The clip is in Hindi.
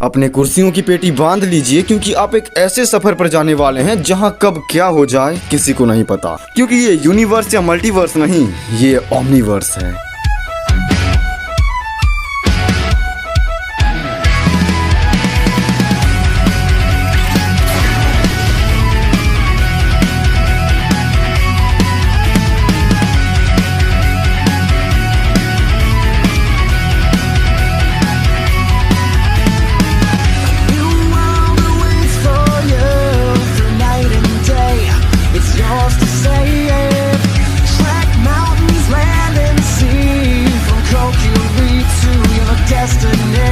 अपने कुर्सियों की पेटी बांध लीजिए, क्योंकि आप एक ऐसे सफर पर जाने वाले हैं जहां कब क्या हो जाए किसी को नहीं पता। क्योंकि ये यूनिवर्स या मल्टीवर्स नहीं, ये ओमनीवर्स है। Destination.